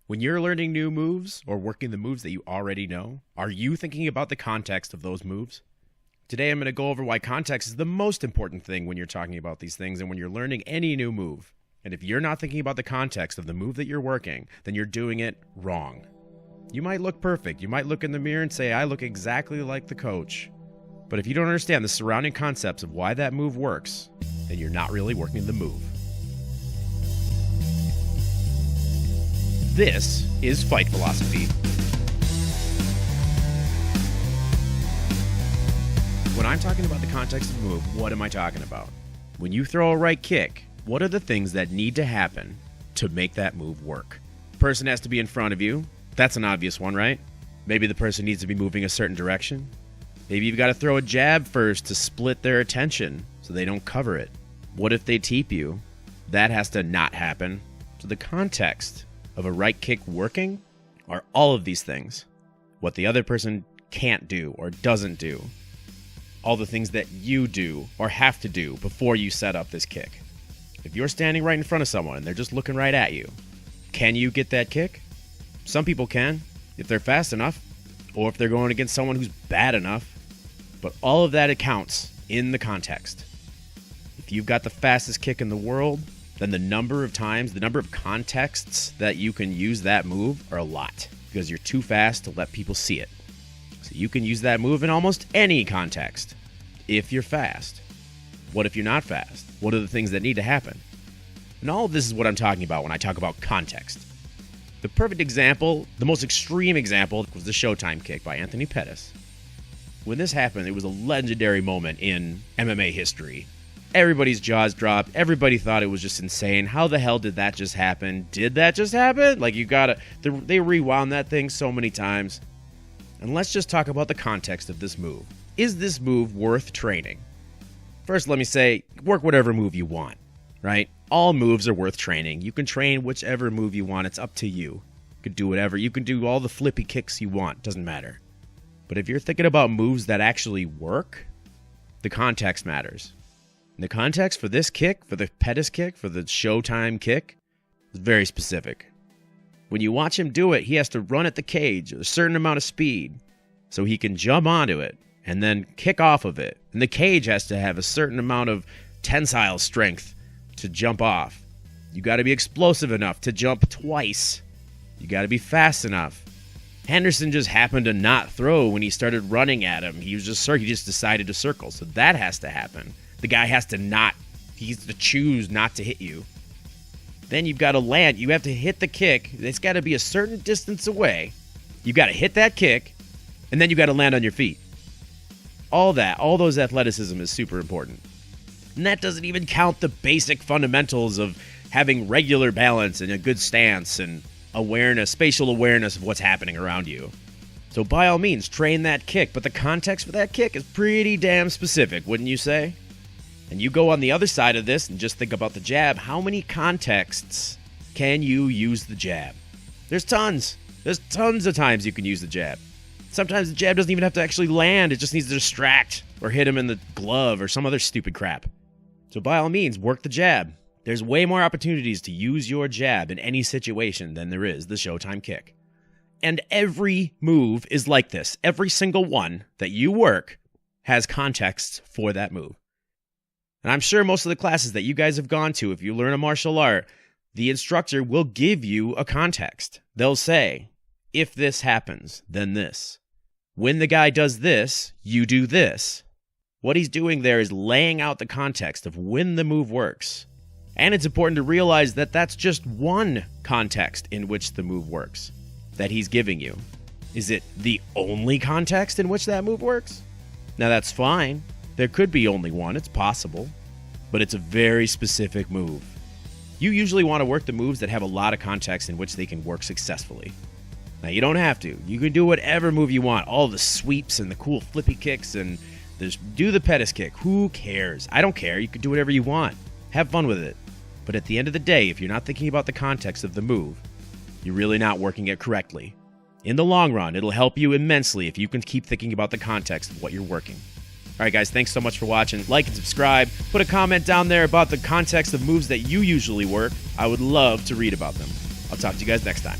When you're learning new moves or working the moves that you already know, are you thinking about the context of those moves? Today I'm going to go over why context is the most important thing when you're talking about these things and when you're learning any new move. And if you're not thinking about the context of the move that you're working, then you're doing it wrong. You might look perfect. You might look in the mirror and say, I look exactly like the coach. But if you don't understand the surrounding concepts of why that move works, then you're not really working the move. This is Fight Philosophy. When I'm talking about the context of the move, what am I talking about? When you throw a right kick, what are the things that need to happen to make that move work? The person has to be in front of you. That's an obvious one, right? Maybe the person needs to be moving a certain direction. Maybe you've got to throw a jab first to split their attention so they don't cover it. What if they teep you? That has to not happen. So the context of a right kick working are all of these things. What the other person can't do or doesn't do. All the things that you do or have to do before you set up this kick. If you're standing right in front of someone and they're just looking right at you, can you get that kick? Some people can, if they're fast enough, or if they're going against someone who's bad enough. But all of that accounts in the context. If you've got the fastest kick in the world, then the number of times, the number of contexts that you can use that move are a lot, because you're too fast to let people see it. So you can use that move in almost any context, if you're fast. What if you're not fast? What are the things that need to happen? And all of this is what I'm talking about when I talk about context. The perfect example, the most extreme example, was the Showtime kick by Anthony Pettis. When this happened, it was a legendary moment in MMA history. Everybody's jaws dropped. Everybody thought it was just insane. How the hell did that just happen? Did that just happen? Like, you gotta... They rewound that thing so many times. And let's just talk about the context of this move. Is this move worth training? First, let me say, work whatever move you want, right? All moves are worth training. You can train whichever move you want. It's up to you. You can do whatever. You can do all the flippy kicks you want. Doesn't matter. But if you're thinking about moves that actually work, the context matters. And the context for this kick, for the Pettis kick, for the Showtime kick, is very specific. When you watch him do it, he has to run at the cage at a certain amount of speed so he can jump onto it and then kick off of it. And the cage has to have a certain amount of tensile strength to jump off. You got to be explosive enough to jump twice. You got to be fast enough. Henderson just happened to not throw when he started running at him. He just decided to circle. So that has to happen. The guy has to choose not to hit you. Then you've got to land. You have to hit the kick. It's got to be a certain distance away. You got to hit that kick, and then you got to land on your feet. All those athleticism is super important. And that doesn't even count the basic fundamentals of having regular balance and a good stance and awareness, spatial awareness of what's happening around you. So by all means, train that kick, but the context for that kick is pretty damn specific, wouldn't you say? And you go on the other side of this and just think about the jab. How many contexts can you use the jab? There's tons. There's tons of times you can use the jab. Sometimes the jab doesn't even have to actually land. It just needs to distract or hit him in the glove or some other stupid crap. So by all means, work the jab. There's way more opportunities to use your jab in any situation than there is the Showtime kick. And every move is like this. Every single one that you work has contexts for that move. And I'm sure most of the classes that you guys have gone to, if you learn a martial art, the instructor will give you a context. They'll say, if this happens, then this. When the guy does this, you do this. What he's doing there is laying out the context of when the move works. And it's important to realize that that's just one context in which the move works that he's giving you. Is it the only context in which that move works? Now that's fine. There could be only one, it's possible, but it's a very specific move. You usually want to work the moves that have a lot of context in which they can work successfully. Now you don't have to. You can do whatever move you want, all the sweeps and the cool flippy kicks and just do the Pettis kick. Who cares? I don't care. You can do whatever you want. Have fun with it. But at the end of the day, if you're not thinking about the context of the move, you're really not working it correctly. In the long run, it'll help you immensely if you can keep thinking about the context of what you're working. All right, guys, thanks so much for watching. Like and subscribe. Put a comment down there about the context of moves that you usually work. I would love to read about them. I'll talk to you guys next time.